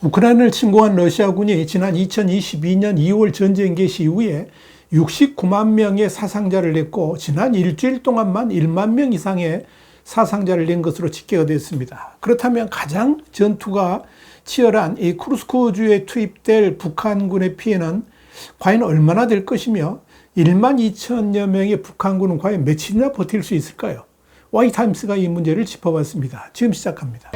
우크라이나를 침공한 러시아군이 지난 2022년 2월 전쟁 개시 이후에 69만 명의 사상자를 냈고 지난 일주일 동안만 1만 명 이상의 사상자를 낸 것으로 집계가 됐습니다. 그렇다면 가장 전투가 치열한 이 쿠르스크주에 투입될 북한군의 피해는 과연 얼마나 될 것이며 1만 2천여 명의 북한군은 과연 며칠이나 버틸 수 있을까요? Y타임스가 이 문제를 짚어봤습니다. 지금 시작합니다.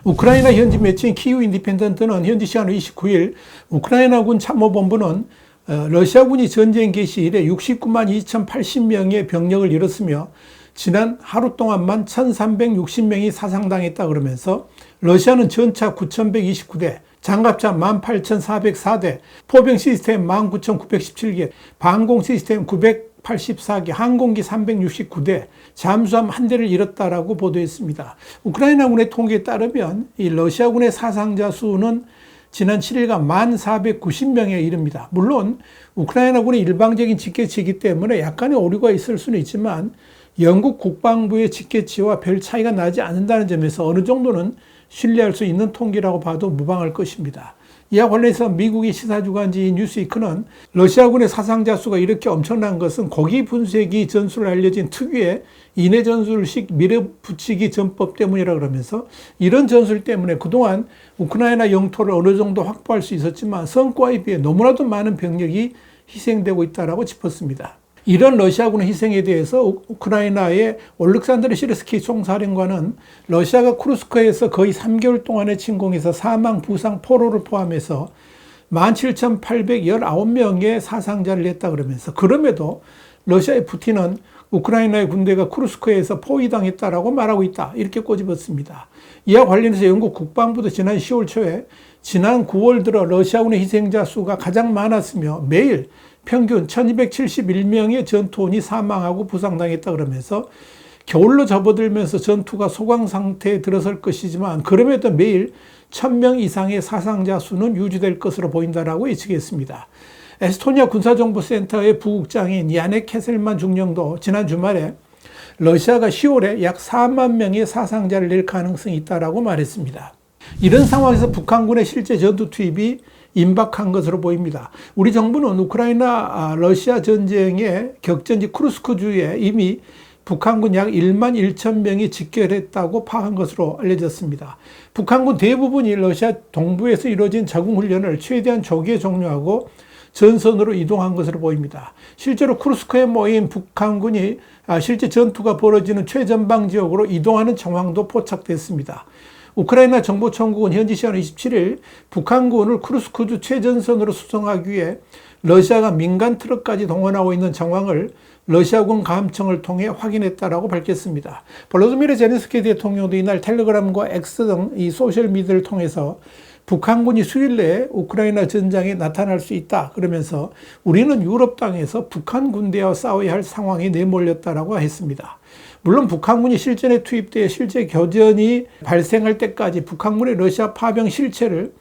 우크라이나 현지 매체인 키이우 인디펜던트는 현지 시간으로 29일 우크라이나군 참모본부는 러시아군이 전쟁 개시 이래 69만 2,080명의 병력을 잃었으며 지난 하루 동안만 1,360명이 사상당했다 그러면서 러시아는 전차 9,129대, 장갑차 18,404대, 포병 시스템 19,917개, 방공 시스템 984개, 항공기 369대, 잠수함 1대를 잃었다라고 보도했습니다. 우크라이나군의 통계에 따르면 이 러시아군의 사상자 수는 지난 7일간 1,490명에 이릅니다. 물론 우크라이나군의 일방적인 집계치이기 때문에 약간의 오류가 있을 수는 있지만 영국 국방부의 집계치와 별 차이가 나지 않는다는 점에서 어느 정도는 신뢰할 수 있는 통계라고 봐도 무방할 것입니다. 이와 관련해서 미국의 시사주간지 뉴스위크는 러시아군의 사상자 수가 이렇게 엄청난 것은 고기 분쇄기 전술로 알려진 특유의 인해 전술식 밀어붙이기 전법 때문이라 그러면서 이런 전술 때문에 그동안 우크라이나 영토를 어느 정도 확보할 수 있었지만 성과에 비해 너무나도 많은 병력이 희생되고 있다고 짚었습니다. 이런 러시아군의 희생에 대해서 우크라이나의 올렉산드르 시르스키 총사령관은 러시아가 쿠르스크에서 거의 3개월 동안의 침공에서 사망, 부상, 포로를 포함해서 17,819명의 사상자를 냈다 그러면서 그럼에도 러시아의 푸틴은 우크라이나의 군대가 쿠르스크에서 포위당했다라고 말하고 있다. 이렇게 꼬집었습니다. 이와 관련해서 영국 국방부도 지난 10월 초에 지난 9월 들어 러시아군의 희생자 수가 가장 많았으며 매일 평균 1,271명의 전투원이 사망하고 부상당했다 그러면서 겨울로 접어들면서 전투가 소강 상태에 들어설 것이지만 그럼에도 매일 1,000명 이상의 사상자 수는 유지될 것으로 보인다라고 예측했습니다. 에스토니아 군사정보센터의 부국장인 야넥 캐셀만 중령도 지난 주말에 러시아가 10월에 약 4만 명의 사상자를 낼 가능성이 있다라고 말했습니다. 이런 상황에서 북한군의 실제 전투 투입이 임박한 것으로 보입니다. 우리 정부는 우크라이나 러시아 전쟁의 격전지 쿠르스크주에 이미 북한군 약 1만 1천 명이 집결했다고 파악한 것으로 알려졌습니다. 북한군 대부분이 러시아 동부에서 이루어진 적응훈련을 최대한 조기에 종료하고 전선으로 이동한 것으로 보입니다. 실제로 쿠르스크에 모인 북한군이 실제 전투가 벌어지는 최전방 지역으로 이동하는 정황도 포착됐습니다. 우크라이나 정보총국은 현지 시간 27일 북한군을 쿠르스크주 최전선으로 수송하기 위해 러시아가 민간 트럭까지 동원하고 있는 정황을 러시아군 감청을 통해 확인했다라고 밝혔습니다. 볼로디미르 제렌스키 대통령도 이날 텔레그램과 X 등 이 소셜미디어를 통해서 북한군이 수일 내에 우크라이나 전장에 나타날 수 있다 그러면서 우리는 유럽 땅에서 북한 군대와 싸워야 할 상황에 내몰렸다라고 했습니다. 물론 북한군이 실전에 투입되어 실제 교전이 발생할 때까지 북한군의 러시아 파병 실체를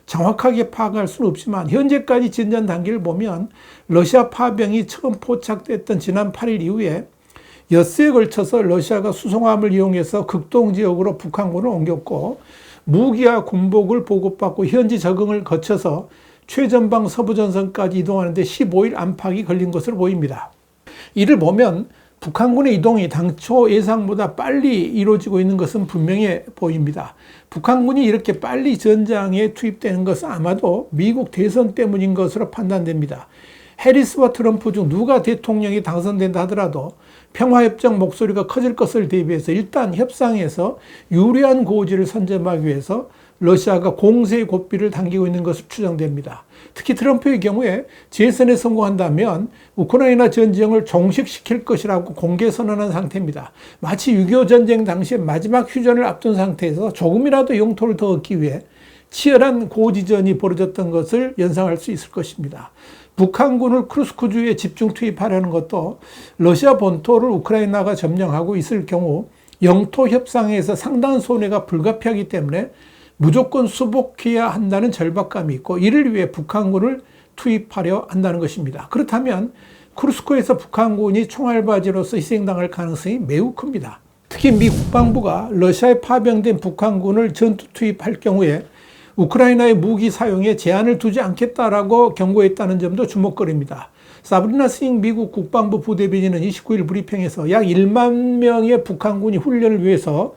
정확하게 파악할 수는 없지만 현재까지 진전 단계를 보면 러시아 파병이 처음 포착됐던 지난 8일 이후에 엿새에 걸쳐서 러시아가 수송함을 이용해서 극동 지역으로 북한군을 옮겼고 무기와 군복을 보급받고 현지 적응을 거쳐서 최전방 서부전선까지 이동하는데 15일 안팎이 걸린 것으로 보입니다. 이를 보면 북한군의 이동이 당초 예상보다 빨리 이루어지고 있는 것은 분명해 보입니다. 북한군이 이렇게 빨리 전장에 투입되는 것은 아마도 미국 대선 때문인 것으로 판단됩니다. 해리스와 트럼프 중 누가 대통령이 당선된다 하더라도 평화협정 목소리가 커질 것을 대비해서 일단 협상에서 유리한 고지를 선점하기 위해서 러시아가 공세의 고삐를 당기고 있는 것으로 추정됩니다. 특히 트럼프의 경우에 재선에 성공한다면 우크라이나 전쟁을 종식시킬 것이라고 공개 선언한 상태입니다. 마치 6.25 전쟁 당시에 마지막 휴전을 앞둔 상태에서 조금이라도 영토를 더 얻기 위해 치열한 고지전이 벌어졌던 것을 연상할 수 있을 것입니다. 북한군을 쿠르스크주에 집중 투입하려는 것도 러시아 본토를 우크라이나가 점령하고 있을 경우 영토 협상에서 상당한 손해가 불가피하기 때문에 무조건 수복해야 한다는 절박감이 있고 이를 위해 북한군을 투입하려 한다는 것입니다. 그렇다면 쿠르스크에서 북한군이 총알바지로서 희생당할 가능성이 매우 큽니다. 특히 미 국방부가 러시아에 파병된 북한군을 전투 투입할 경우에 우크라이나의 무기 사용에 제한을 두지 않겠다라고 경고했다는 점도 주목거리입니다. 사브리나 스잉 미국 국방부 부대변인은 29일 브리핑에서 약 1만 명의 북한군이 훈련을 위해서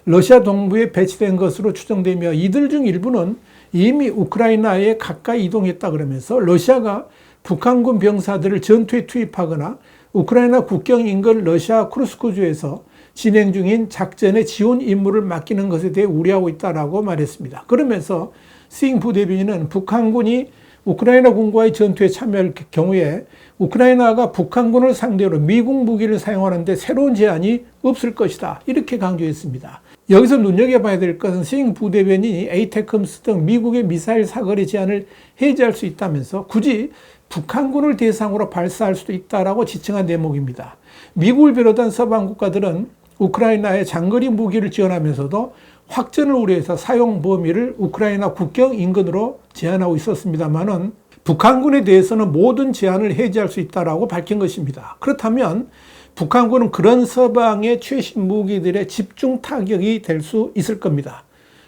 러시아 동부에 배치된 것으로 추정되며 이들 중 일부는 이미 우크라이나에 가까이 이동했다 그러면서 러시아가 북한군 병사들을 전투에 투입하거나 우크라이나 국경 인근 러시아 쿠르스크주에서 진행 중인 작전의 지원 임무를 맡기는 것에 대해 우려하고 있다라고 말했습니다. 그러면서 스잉 부대변인은 북한군이 우크라이나 군과의 전투에 참여할 경우에 우크라이나가 북한군을 상대로 미국 무기를 사용하는데 새로운 제한이 없을 것이다. 이렇게 강조했습니다. 여기서 눈여겨봐야 될 것은 스잉 부대변인이 에이테크엄스 등 미국의 미사일 사거리 제한을 해제할 수 있다면서 굳이 북한군을 대상으로 발사할 수도 있다라고 지칭한 대목입니다. 미국을 비롯한 서방 국가들은 우크라이나에 장거리 무기를 지원하면서도 확전을 우려해서 사용 범위를 우크라이나 국경 인근으로 제한하고 있었습니다만은 북한군에 대해서는 모든 제한을 해제할 수 있다라고 밝힌 것입니다. 그렇다면 북한군은 그런 서방의 최신 무기들의 집중 타격이 될 수 있을 겁니다.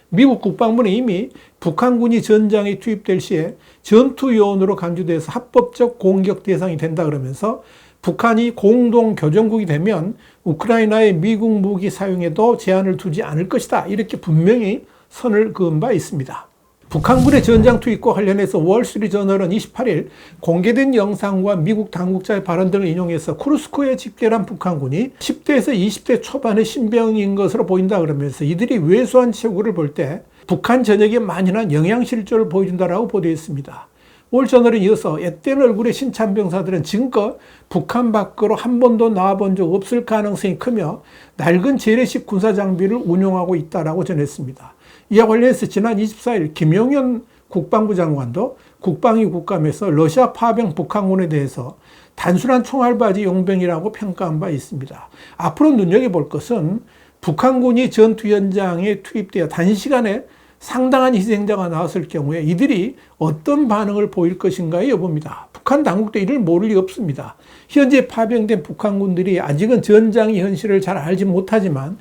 미국 국방부는 이미 북한군이 전장에 투입될 시에 전투 요원으로 간주돼서 합법적 공격 대상이 된다 그러면서 북한이 공동 교전국이 되면 우크라이나의 미국 무기 사용에도 제한을 두지 않을 것이다. 이렇게 분명히 선을 그은 바 있습니다. 북한군의 전장 투입과 관련해서 월스트리트저널은 28일 공개된 영상과 미국 당국자의 발언 등을 인용해서 쿠르스크에 집결한 북한군이 10대에서 20대 초반의 신병인 것으로 보인다 그러면서 이들이 왜소한 체구를 볼 때 북한 전역에 만연한 영양실조를 보여준다라고 보도했습니다. 월저널은 이어서 앳된 얼굴의 신참병사들은 지금껏 북한 밖으로 한 번도 나와본 적 없을 가능성이 크며 낡은 재래식 군사장비를 운용하고 있다라고 전했습니다. 이와 관련해서 지난 24일 김용현 국방부 장관도 국방위 국감에서 러시아 파병 북한군에 대해서 단순한 총알바지 용병이라고 평가한 바 있습니다. 앞으로 눈여겨볼 것은 북한군이 전투 현장에 투입되어 단시간에 상당한 희생자가 나왔을 경우에 이들이 어떤 반응을 보일 것인가의 여부입니다. 북한 당국도 이를 모를 리 없습니다. 현재 파병된 북한군들이 아직은 전장의 현실을 잘 알지 못하지만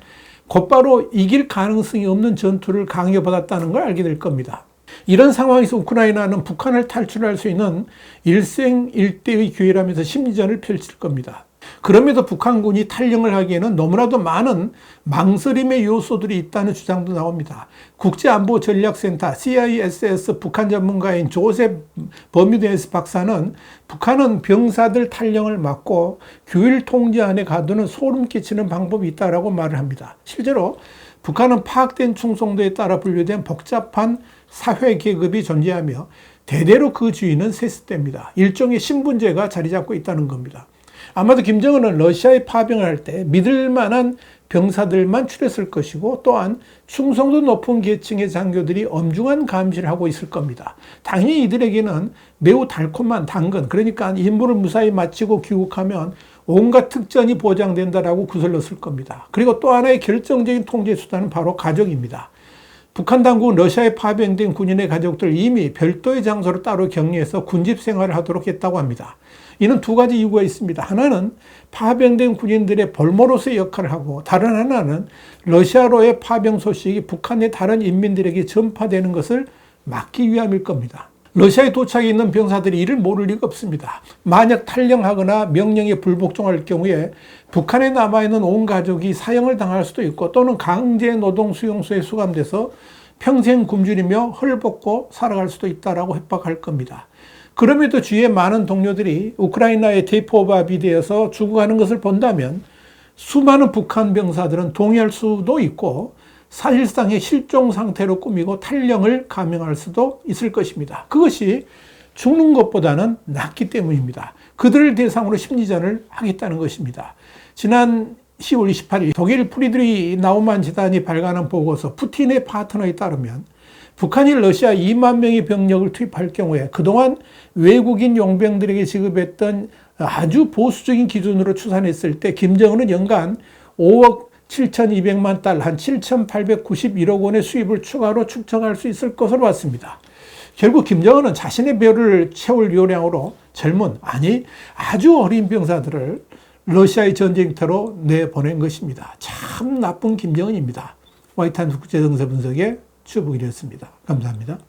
곧바로 이길 가능성이 없는 전투를 강요받았다는 걸 알게 될 겁니다. 이런 상황에서 우크라이나는 북한을 탈출할 수 있는 일생일대의 기회라면서 심리전을 펼칠 겁니다. 그럼에도 북한군이 탈영을 하기에는 너무나도 많은 망설임의 요소들이 있다는 주장도 나옵니다. 국제안보전략센터 CISS 북한 전문가인 조셉 버뮤데스 박사는 북한은 병사들 탈영을 막고 규율 통제 안에 가두는 소름 끼치는 방법이 있다고 말을 합니다. 실제로 북한은 파악된 충성도에 따라 분류된 복잡한 사회 계급이 존재하며 대대로 그 주인은 세습됩니다. 일종의 신분제가 자리 잡고 있다는 겁니다. 아마도 김정은은 러시아에 파병을 할 때 믿을 만한 병사들만 추렸을 것이고 또한 충성도 높은 계층의 장교들이 엄중한 감시를 하고 있을 겁니다. 당연히 이들에게는 매우 달콤한 당근, 그러니까 임무를 무사히 마치고 귀국하면 온갖 특전이 보장된다라고 구슬렀을 겁니다. 그리고 또 하나의 결정적인 통제 수단은 바로 가족입니다. 북한 당국은 러시아에 파병된 군인의 가족들 이미 별도의 장소로 따로 격리해서 군집 생활을 하도록 했다고 합니다. 이는 두 가지 이유가 있습니다. 하나는 파병된 군인들의 볼모로서의 역할을 하고 다른 하나는 러시아로의 파병 소식이 북한의 다른 인민들에게 전파되는 것을 막기 위함일 겁니다. 러시아에 도착해 있는 병사들이 이를 모를 리가 없습니다. 만약 탈영하거나 명령에 불복종할 경우에 북한에 남아있는 온 가족이 사형을 당할 수도 있고 또는 강제노동수용소에 수감돼서 평생 굶주리며 헐벗고 살아갈 수도 있다고 협박할 겁니다. 그럼에도 주위의 많은 동료들이 우크라이나의 대포밥이 되어서 죽어가는 것을 본다면 수많은 북한 병사들은 동의할 수도 있고 사실상의 실종 상태로 꾸미고 탈영을 감행할 수도 있을 것입니다. 그것이 죽는 것보다는 낫기 때문입니다. 그들을 대상으로 심리전을 하겠다는 것입니다. 지난 10월 28일 독일 프리드리 나우만 재단이 발간한 보고서 푸틴의 파트너에 따르면 북한이 러시아 2만 명의 병력을 투입할 경우에 그동안 외국인 용병들에게 지급했던 아주 보수적인 기준으로 추산했을 때 김정은은 연간 5억 7,200만 달러, 한 7,891억 원의 수입을 추가로 축적할 수 있을 것으로 봤습니다. 결국 김정은은 자신의 배를 채울 요량으로 젊은, 아니 아주 어린 병사들을 러시아의 전쟁터로 내보낸 것입니다. 참 나쁜 김정은입니다. 화이트하우스 국제정세 분석의 추복이었습니다. 감사합니다.